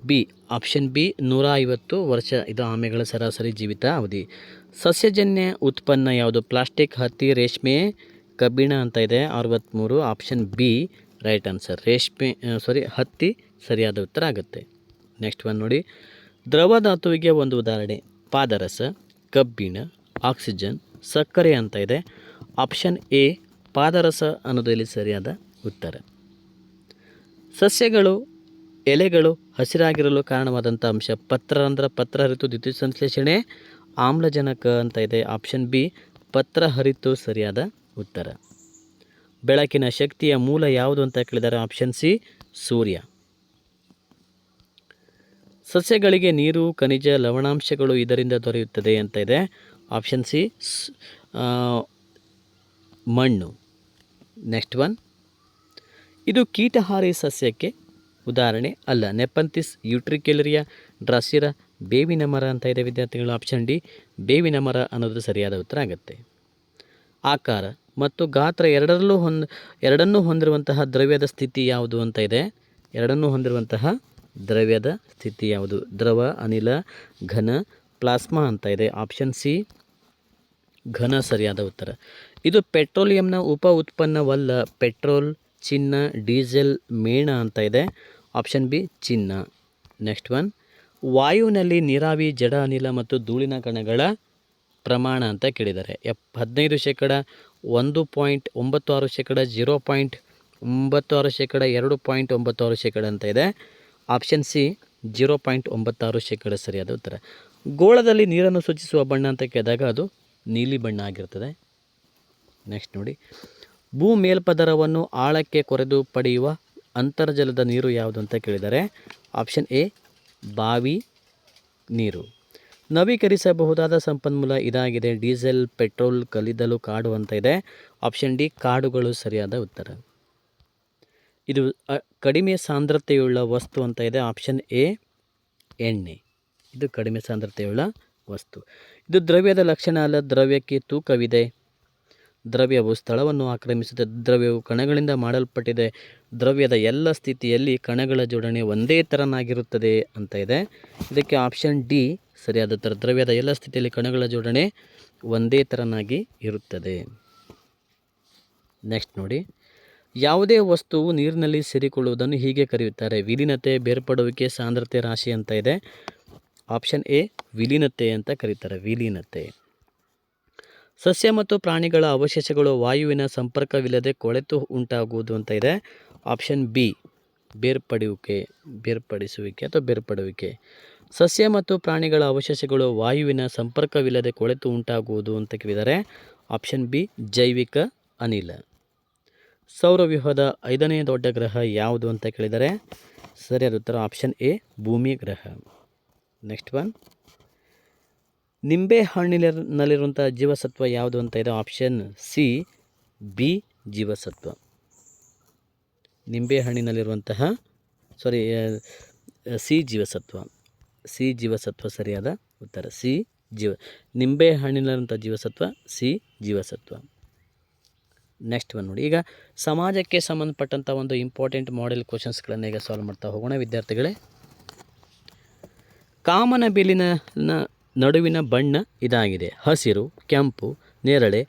ಬಿ ಆಪ್ಷನ್ ಬಿ 150 ವರ್ಷ. ಇದು ಆಮೆಗಳ ಸರಾಸರಿ ಜೀವಿತ ಅವಧಿ. ಸಸ್ಯಜನ್ಯ ಉತ್ಪನ್ನ ಯಾವುದು? ಪ್ಲಾಸ್ಟಿಕ್, ಹತ್ತಿ, ರೇಷ್ಮೆ, ಕಬ್ಬಿಣ ಅಂತ ಇದೆ. 63 ಆಪ್ಷನ್ ಬಿ ರೈಟ್ ಆನ್ಸರ್. ಹತ್ತಿ ಸರಿಯಾದ ಉತ್ತರ ಆಗುತ್ತೆ. ನೆಕ್ಸ್ಟ್ ಒನ್ ನೋಡಿ, ದ್ರವಧಾತುವಿಗೆ ಒಂದು ಉದಾಹರಣೆ. ಪಾದರಸ, ಕಬ್ಬಿಣ, ಆಕ್ಸಿಜನ್, ಸಕ್ಕರೆ ಅಂತ ಇದೆ. ಆಪ್ಷನ್ ಎ ಪಾದರಸ ಅನ್ನೋದು ಇಲ್ಲಿ ಸರಿಯಾದ ಉತ್ತರ. ಸಸ್ಯಗಳು ಎಲೆಗಳು ಹಸಿರಾಗಿರಲು ಕಾರಣವಾದಂಥ ಅಂಶ. ಪತ್ರರಂಧ್ರ, ಪತ್ರಹರಿತು, ದ್ಯುತಿ ಸಂಶ್ಲೇಷಣೆ, ಆಮ್ಲಜನಕ ಅಂತ ಇದೆ. ಆಪ್ಷನ್ ಬಿ ಪತ್ರಹರಿತು ಸರಿಯಾದ ಉತ್ತರ. ಬೆಳಕಿನ ಶಕ್ತಿಯ ಮೂಲ ಯಾವುದು ಅಂತ ಕೇಳಿದ್ದಾರೆ. ಆಪ್ಷನ್ ಸಿ ಸೂರ್ಯ. ಸಸ್ಯಗಳಿಗೆ ನೀರು, ಖನಿಜ, ಲವಣಾಂಶಗಳು ಇದರಿಂದ ದೊರೆಯುತ್ತದೆ ಅಂತ ಇದೆ. ಆಪ್ಷನ್ ಸಿ ಮಣ್ಣು. ನೆಕ್ಸ್ಟ್ ಒನ್, ಇದು ಕೀಟಹಾರಿ ಸಸ್ಯಕ್ಕೆ ಉದಾಹರಣೆ ಅಲ್ಲ. ನೆಪಂಥಿಸ್, ಯೂಟ್ರಿಕೆಲರಿಯಾ, ಡ್ರಾಸಿರಾ, ಬೇವಿನ ಮರ ಅಂತ ಇದೆ ವಿದ್ಯಾರ್ಥಿಗಳು. ಆಪ್ಷನ್ ಡಿ ಬೇವಿನ ಮರ ಅನ್ನೋದು ಸರಿಯಾದ ಉತ್ತರ ಆಗುತ್ತೆ. ಆಕಾರ ಮತ್ತು ಗಾತ್ರ ಎರಡನ್ನೂ ಹೊಂದಿರುವಂತಹ ದ್ರವ್ಯದ ಸ್ಥಿತಿ ಯಾವುದು ಅಂತ ಇದೆ. ಎರಡನ್ನೂ ಹೊಂದಿರುವಂತಹ ದ್ರವ್ಯದ ಸ್ಥಿತಿ ಯಾವುದು? ದ್ರವ, ಅನಿಲ, ಘನ, ಪ್ಲಾಸ್ಮಾ ಅಂತ ಇದೆ. ಆಪ್ಷನ್ ಸಿ ಘನ ಸರಿಯಾದ ಉತ್ತರ. ಇದು ಪೆಟ್ರೋಲಿಯಂನ ಉಪ ಉತ್ಪನ್ನವಲ್ಲ. ಪೆಟ್ರೋಲ್, ಚಿನ್ನ, ಡೀಸೆಲ್, ಮೇಣ ಅಂತ ಇದೆ. ಆಪ್ಷನ್ ಬಿ ಚಿನ್ನ. ನೆಕ್ಸ್ಟ್ ಒನ್, ವಾಯುವಿನಲ್ಲಿ ನೀರಾವಿ, ಜಡ ಅನಿಲ ಮತ್ತು ಧೂಳಿನ ಕಣಗಳ ಪ್ರಮಾಣ ಅಂತ ಕೇಳಿದ್ದಾರೆ. 15%, 1.96%, 0.96%, 2.96% ಅಂತ ಇದೆ. ಆಪ್ಷನ್ ಸಿ 0.96% ಸರಿಯಾದ ಉತ್ತರ. ಗೋಳದಲ್ಲಿ ನೀರನ್ನು ಸೂಚಿಸುವ ಬಣ್ಣ ಅಂತ ಕೇಳಿದಾಗ ಅದು ನೀಲಿ ಬಣ್ಣ ಆಗಿರ್ತದೆ. ನೆಕ್ಸ್ಟ್ ನೋಡಿ, ಭೂ ಮೇಲ್ಪದರವನ್ನು ಆಳಕ್ಕೆ ಕೊರೆದು ಪಡೆಯುವ ಅಂತರ್ಜಲದ ನೀರು ಯಾವುದು ಅಂತ ಕೇಳಿದ್ದಾರೆ. ಆಪ್ಷನ್ ಎ ಬಾವಿ ನೀರು. ನವೀಕರಿಸಬಹುದಾದ ಸಂಪನ್ಮೂಲ ಇದಾಗಿದೆ. ಡೀಸೆಲ್, ಪೆಟ್ರೋಲ್, ಕಲ್ಲಿದ್ದಲು, ಕಾಡು ಅಂತ ಇದೆ. ಆಪ್ಷನ್ ಡಿ ಕಾಡುಗಳು ಸರಿಯಾದ ಉತ್ತರ. ಇದು ಕಡಿಮೆ ಸಾಂದ್ರತೆಯುಳ್ಳ ವಸ್ತು ಅಂತ ಇದೆ. ಆಪ್ಷನ್ ಎ ಎಣ್ಣೆ. ಇದು ಕಡಿಮೆ ಸಾಂದ್ರತೆಯುಳ್ಳ ವಸ್ತು. ಇದು ದ್ರವ್ಯದ ಲಕ್ಷಣ ಅಲ್ಲ. ದ್ರವ್ಯಕ್ಕೆ ತೂಕವಿದೆ. ದ್ರವ್ಯವು ಸ್ಥಳವನ್ನು ಆಕ್ರಮಿಸುತ್ತದೆ. ದ್ರವ್ಯವು ಕಣಗಳಿಂದ ಮಾಡಲ್ಪಟ್ಟಿದೆ. ದ್ರವ್ಯದ ಎಲ್ಲ ಸ್ಥಿತಿಯಲ್ಲಿ ಕಣಗಳ ಜೋಡಣೆ ಒಂದೇ ಥರನಾಗಿರುತ್ತದೆ ಅಂತ ಇದೆ. ಇದಕ್ಕೆ ಆಪ್ಷನ್ ಡಿ ಸರಿಯಾದ ಉತ್ತರ. ದ್ರವ್ಯದ ಎಲ್ಲ ಸ್ಥಿತಿಯಲ್ಲಿ ಕಣಗಳ ಜೋಡಣೆ ಒಂದೇ ಥರನಾಗಿ ಇರುತ್ತದೆ. ನೆಕ್ಸ್ಟ್ ನೋಡಿ, ಯಾವುದೇ ವಸ್ತುವು ನೀರಿನಲ್ಲಿ ಸೇರಿಕೊಳ್ಳುವುದನ್ನು ಹೀಗೆ ಕರೆಯುತ್ತಾರೆ. ವಿಲೀನತೆ, ಬೇರ್ಪಡುವಿಕೆ, ಸಾಂದ್ರತೆ, ರಾಶಿ ಅಂತ ಇದೆ. ಆಪ್ಷನ್ ಎ ವಿಲೀನತೆ ಅಂತ ಕರೀತಾರೆ. ವಿಲೀನತೆ. ಸಸ್ಯ ಮತ್ತು ಪ್ರಾಣಿಗಳ ಅವಶೇಷಗಳು ವಾಯುವಿನ ಸಂಪರ್ಕವಿಲ್ಲದೆ ಕೊಳೆತು ಉಂಟಾಗುವುದು ಅಂತ ಇದೆ. ಆಪ್ಷನ್ ಬಿ ಬೇರ್ಪಡಿಸುವಿಕೆ ಅಥವಾ ಬೇರ್ಪಡುವಿಕೆ. ಸಸ್ಯ ಮತ್ತು ಪ್ರಾಣಿಗಳ ಅವಶೇಷಗಳು ವಾಯುವಿನ ಸಂಪರ್ಕವಿಲ್ಲದೆ ಕೊಳೆತು ಉಂಟಾಗುವುದು ಅಂತ ಕೇಳಿದರೆ ಆಪ್ಷನ್ ಬಿ ಜೈವಿಕ ಅನಿಲ. ಸೌರವ್ಯೂಹದ 5ನೇ ದೊಡ್ಡ ಗ್ರಹ ಯಾವುದು ಅಂತ ಕೇಳಿದರೆ ಸರಿಯಾದ ಉತ್ತರ ಆಪ್ಷನ್ ಎ ಭೂಮಿ ಗ್ರಹ. ನೆಕ್ಸ್ಟ್ ಒನ್, ನಿಂಬೆ ಹಣ್ಣಿನಲ್ಲಿರುವಂಥ ಜೀವಸತ್ವ ಯಾವುದು ಅಂತ ಇದೆ ಆಪ್ಷನ್ ಸಿ ಬಿ ಜೀವಸತ್ವ. ನಿಂಬೆ ಹಣ್ಣಿನಲ್ಲಿರುವಂತಹ ಸಿ ಜೀವಸತ್ವ ಸರಿಯಾದ ಉತ್ತರ. ನಿಂಬೆ ಹಣ್ಣಿನಲ್ಲಿರುವಂಥ ಜೀವಸತ್ವ ಸಿ ಜೀವಸತ್ವ. ನೆಕ್ಸ್ಟ್ ಒನ್ ನೋಡಿ, ಈಗ ಸಮಾಜಕ್ಕೆ ಸಂಬಂಧಪಟ್ಟಂಥ ಒಂದು ಇಂಪಾರ್ಟೆಂಟ್ ಮಾಡೆಲ್ ಕ್ವಶನ್ಸ್ಗಳನ್ನು ಈಗ ಸಾಲ್ವ್ ಮಾಡ್ತಾ ಹೋಗೋಣ ವಿದ್ಯಾರ್ಥಿಗಳೇ. ಕಾಮನಬಿಲ್ಲಿನ ನಡುವಿನ ಬಣ್ಣ ಇದಾಗಿದೆ, ಹಸಿರು, ಕೆಂಪು, ನೇರಳೆ,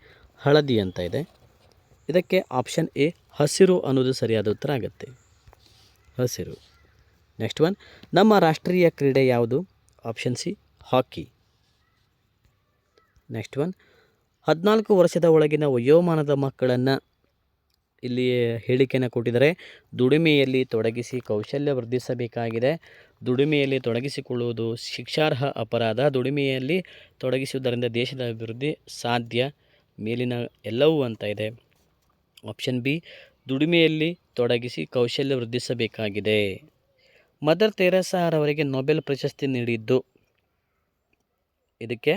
ಹಳದಿ ಅಂತ ಇದೆ. ಇದಕ್ಕೆ ಆಪ್ಷನ್ ಎ ಹಸಿರು ಅನ್ನೋದು ಸರಿಯಾದ ಉತ್ತರ ಆಗುತ್ತೆ, ಹಸಿರು. ನೆಕ್ಸ್ಟ್ ಒನ್, ನಮ್ಮ ರಾಷ್ಟ್ರೀಯ ಕ್ರೀಡೆ ಯಾವುದು? ಆಪ್ಷನ್ ಸಿ ಹಾಕಿ. ನೆಕ್ಸ್ಟ್ ಒನ್, 14 ವರ್ಷದ ಒಳಗಿನ ವಯೋಮಾನದ ಮಕ್ಕಳನ್ನು ಇಲ್ಲಿ ಹೇಳಿಕೆಯನ್ನು ಕೊಟ್ಟಿದ್ದಾರೆ. ದುಡಿಮೆಯಲ್ಲಿ ತೊಡಗಿಸಿ ಕೌಶಲ್ಯ ವೃದ್ಧಿಸಬೇಕಾಗಿದೆ. ದುಡಿಮೆಯಲ್ಲಿ ತೊಡಗಿಸಿಕೊಳ್ಳುವುದು ಶಿಕ್ಷಾರ್ಹ ಅಪರಾಧ. ದುಡಿಮೆಯಲ್ಲಿ ತೊಡಗಿಸುವುದರಿಂದ ದೇಶದ ಅಭಿವೃದ್ಧಿ ಸಾಧ್ಯ. ಮೇಲಿನ ಎಲ್ಲವೂ ಅಂತ ಇದೆ. ಆಪ್ಷನ್ ಬಿ ದುಡಿಮೆಯಲ್ಲಿ ತೊಡಗಿಸಿ ಕೌಶಲ್ಯ ವೃದ್ಧಿಸಬೇಕಾಗಿದೆ. ಮದರ್ ತೆರೇಸಾ ಅವರಿಗೆ ನೊಬೆಲ್ ಪ್ರಶಸ್ತಿ ನೀಡಿದ್ದು ಇದಕ್ಕೆ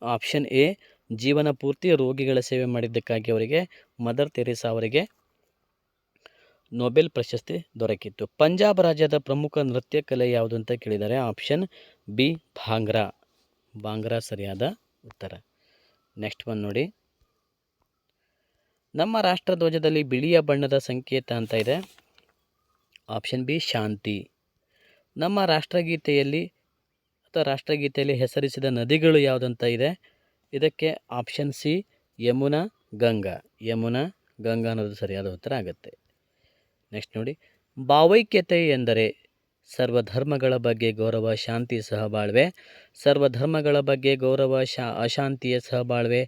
ಆಪ್ಷನ್ ಎ ಜೀವನ ಪೂರ್ತಿ ರೋಗಿಗಳ ಸೇವೆ ಮಾಡಿದ್ದಕ್ಕಾಗಿ ಅವರಿಗೆ ಮದರ್ ತೆರೇಸಾ ಅವರಿಗೆ ನೊಬೆಲ್ ಪ್ರಶಸ್ತಿ ದೊರಕಿತ್ತು. ಪಂಜಾಬ್ ರಾಜ್ಯದ ಪ್ರಮುಖ ನೃತ್ಯ ಕಲೆ ಯಾವುದು ಅಂತ ಕೇಳಿದ್ದಾರೆ. ಆಪ್ಷನ್ ಬಿ ಭಾಂಗ್ರಾ ಸರಿಯಾದ ಉತ್ತರ. ನೆಕ್ಸ್ಟ್ ಒನ್ ನೋಡಿ, ನಮ್ಮ ರಾಷ್ಟ್ರಧ್ವಜದಲ್ಲಿ ಬಿಳಿಯ ಬಣ್ಣದ ಸಂಕೇತ ಅಂತ ಇದೆ. ಆಪ್ಷನ್ ಬಿ ಶಾಂತಿ. ನಮ್ಮ ರಾಷ್ಟ್ರಗೀತೆಯಲ್ಲಿ ಹೆಸರಿಸಿದ ನದಿಗಳು ಯಾವುದಂತ ಇದೆ. ಇದಕ್ಕೆ ಆಪ್ಷನ್ ಸಿ ಯಮುನಾ ಗಂಗಾ ಅನ್ನೋದು ಸರಿಯಾದ ಉತ್ತರ ಆಗುತ್ತೆ. ನೆಕ್ಸ್ಟ್ ನೋಡಿ, ಭಾವೈಕ್ಯತೆ ಎಂದರೆ ಸರ್ವಧರ್ಮಗಳ ಬಗ್ಗೆ ಗೌರವ, ಶಾಂತಿ, ಸಹಬಾಳ್ವೆ. ಸರ್ವಧರ್ಮಗಳ ಬಗ್ಗೆ ಗೌರವ, ಅಶಾಂತಿಯ ಸಹಬಾಳ್ವೆ.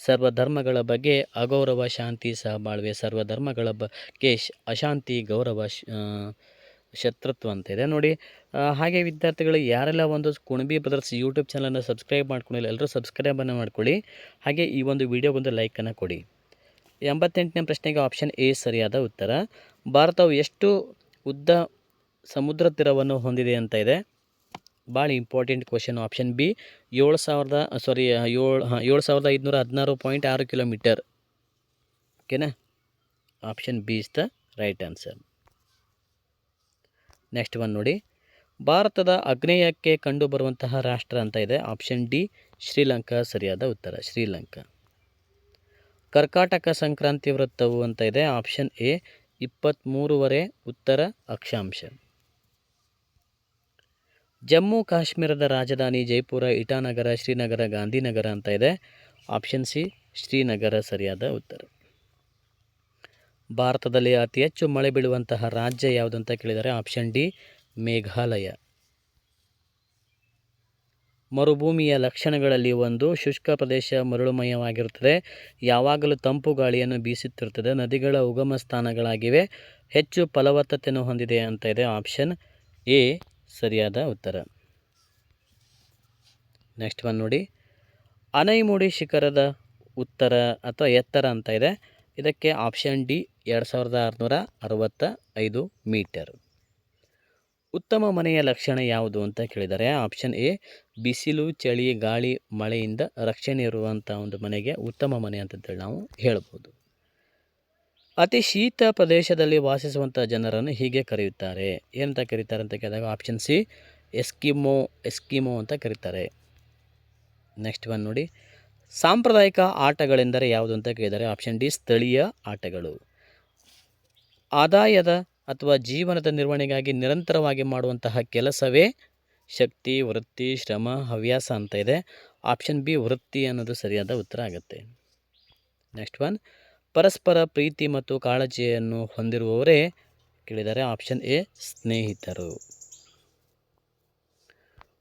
ಸರ್ವಧರ್ಮಗಳ ಬಗ್ಗೆ ಅಗೌರವ, ಶಾಂತಿ, ಸಹಬಾಳ್ವೆ. ಸರ್ವಧರ್ಮಗಳ ಬಗ್ಗೆ ಅಶಾಂತಿ, ಗೌರವ, ಶತ್ರುತ್ವ ಅಂತ ಇದೆ ನೋಡಿ. ಹಾಗೆ ವಿದ್ಯಾರ್ಥಿಗಳು ಯಾರೆಲ್ಲ ಒಂದು ಕುಣಬಿ ಬ್ರದರ್ಸ್ ಯೂಟ್ಯೂಬ್ ಚಾನಲನ್ನು ಸಬ್ಸ್ಕ್ರೈಬ್ ಮಾಡ್ಕೊಂಡಿಲ್ಲ ಎಲ್ಲರೂ ಸಬ್ಸ್ಕ್ರೈಬನ್ನು ಮಾಡ್ಕೊಳ್ಳಿ. ಹಾಗೆ ಈ ಒಂದು ವಿಡಿಯೋಗೊಂದು ಲೈಕನ್ನು ಕೊಡಿ. 88ನೇ ಪ್ರಶ್ನೆಗೆ ಆಪ್ಷನ್ ಎ ಸರಿಯಾದ ಉತ್ತರ. ಭಾರತವು ಎಷ್ಟು ಉದ್ದ ಸಮುದ್ರ ತೀರವನ್ನು ಹೊಂದಿದೆ ಅಂತ ಇದೆ. ಭಾಳ important question. Option B 7,516.6 kilometre. ಓಕೆನಾ, option B is the right answer. Next one ನೋಡಿ, ಭಾರತದ ಆಗ್ನೇಯಕ್ಕೆ ಕಂಡುಬರುವಂತಹ ರಾಷ್ಟ್ರ ಅಂತ ಇದೆ. ಆಪ್ಷನ್ ಡಿ ಶ್ರೀಲಂಕಾ ಸರಿಯಾದ ಉತ್ತರ, ಶ್ರೀಲಂಕಾ. ಕರ್ಕಾಟಕ ಸಂಕ್ರಾಂತಿ ವೃತ್ತವು ಅಂತ ಇದೆ. ಆಪ್ಷನ್ ಎ 23 ಉತ್ತರ ಅಕ್ಷಾಂಶ. ಜಮ್ಮು ಕಾಶ್ಮೀರದ ರಾಜಧಾನಿ ಜೈಪುರ, ಇಟಾನಗರ, ಶ್ರೀನಗರ, ಗಾಂಧಿನಗರ ಅಂತ ಇದೆ. ಆಪ್ಷನ್ ಸಿ ಶ್ರೀನಗರ ಸರಿಯಾದ ಉತ್ತರ. ಭಾರತದಲ್ಲಿ ಅತಿ ಹೆಚ್ಚು ಮಳೆ ಬೀಳುವಂತಹ ರಾಜ್ಯ ಯಾವುದಂತ ಕೇಳಿದರೆ ಆಪ್ಷನ್ ಡಿ ಮೇಘಾಲಯ. ಮರುಭೂಮಿಯ ಲಕ್ಷಣಗಳಲ್ಲಿ ಒಂದು ಶುಷ್ಕ ಪ್ರದೇಶ ಮರಳುಮಯವಾಗಿರುತ್ತದೆ. ಯಾವಾಗಲೂ ತಂಪು ಗಾಳಿಯನ್ನು ಬೀಸುತ್ತಿರುತ್ತದೆ. ನದಿಗಳ ಉಗಮ ಸ್ಥಾನಗಳಾಗಿವೆ. ಹೆಚ್ಚು ಫಲವತ್ತತೆಯನ್ನು ಹೊಂದಿದೆ ಅಂತ ಇದೆ. ಆಪ್ಷನ್ ಎ ಸರಿಯಾದ ಉತ್ತರ. ನೆಕ್ಸ್ಟ್ ಒನ್ ನೋಡಿ, ಆನೈಮುಡಿ ಶಿಖರದ ಉತ್ತರ ಅಥವಾ ಎತ್ತರ ಅಂತ ಇದೆ. ಇದಕ್ಕೆ ಆಪ್ಷನ್ ಡಿ 2665 ಮೀಟರ್. ಉತ್ತಮ ಮನೆಯ ಲಕ್ಷಣ ಯಾವುದು ಅಂತ ಕೇಳಿದರೆ ಆಪ್ಷನ್ ಎ ಬಿಸಿಲು, ಚಳಿ, ಗಾಳಿ, ಮಳೆಯಿಂದ ರಕ್ಷಣೆ ಇರುವಂಥ ಒಂದು ಮನೆಗೆ ಉತ್ತಮ ಮನೆ ಅಂತಂತೇಳಿ ನಾವು ಹೇಳ್ಬೋದು. ಅತಿ ಶೀತ ಪ್ರದೇಶದಲ್ಲಿ ವಾಸಿಸುವಂಥ ಜನರನ್ನು ಹೀಗೆ ಕರೆಯುತ್ತಾರೆ. ಏನಂತ ಕರೀತಾರೆ ಅಂತ ಕೇಳಿದಾಗ ಆಪ್ಷನ್ ಸಿ ಎಸ್ಕಿಮೋ ಅಂತ ಕರೀತಾರೆ. ನೆಕ್ಸ್ಟ್ ಒನ್ ನೋಡಿ, ಸಾಂಪ್ರದಾಯಿಕ ಆಟಗಳೆಂದರೆ ಯಾವುದು ಅಂತ ಕೇಳಿದರೆ ಆಪ್ಷನ್ ಡಿ ಸ್ಥಳೀಯ ಆಟಗಳು. ಆದಾಯದ ಅಥವಾ ಜೀವನದ ನಿರ್ವಹಣೆಗಾಗಿ ನಿರಂತರವಾಗಿ ಮಾಡುವಂತಹ ಕೆಲಸವೇ ಶಕ್ತಿ, ವೃತ್ತಿ, ಶ್ರಮ, ಹವ್ಯಾಸ ಅಂತ ಇದೆ. ಆಪ್ಷನ್ ಬಿ ವೃತ್ತಿ ಅನ್ನೋದು ಸರಿಯಾದ ಉತ್ತರ ಆಗುತ್ತೆ. ನೆಕ್ಸ್ಟ್ ಒನ್, ಪರಸ್ಪರ ಪ್ರೀತಿ ಮತ್ತು ಕಾಳಜಿಯನ್ನು ಹೊಂದಿರುವವರೇ ಕೇಳಿದರೆ ಆಪ್ಷನ್ ಎ ಸ್ನೇಹಿತರು.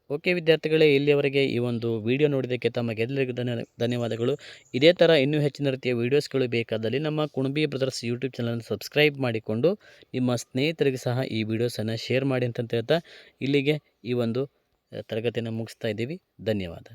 ಓಕೆ ವಿದ್ಯಾರ್ಥಿಗಳೇ, ಇಲ್ಲಿಯವರೆಗೆ ಈ ಒಂದು ವಿಡಿಯೋ ನೋಡಿದ್ದಕ್ಕೆ ತಮಗೆಲ್ಲರಿಗೂ ಧನ್ಯವಾದಗಳು. ಇದೇ ಥರ ಇನ್ನೂ ಹೆಚ್ಚಿನ ರೀತಿಯ ವೀಡಿಯೋಸ್ಗಳು ಬೇಕಾದಲ್ಲಿ ನಮ್ಮ ಕುಣಬಿ ಬ್ರದರ್ಸ್ ಯೂಟ್ಯೂಬ್ ಚಾನಲನ್ನು ಸಬ್ಸ್ಕ್ರೈಬ್ ಮಾಡಿಕೊಂಡು ನಿಮ್ಮ ಸ್ನೇಹಿತರಿಗೆ ಸಹ ಈ ವಿಡಿಯೋಸನ್ನು ಶೇರ್ ಮಾಡಿ ಅಂತ ಹೇಳ್ತಾ ಇಲ್ಲಿಗೆ ಈ ಒಂದು ತರಗತಿಯನ್ನು ಮುಗಿಸ್ತಾ ಇದ್ದೀವಿ. ಧನ್ಯವಾದ.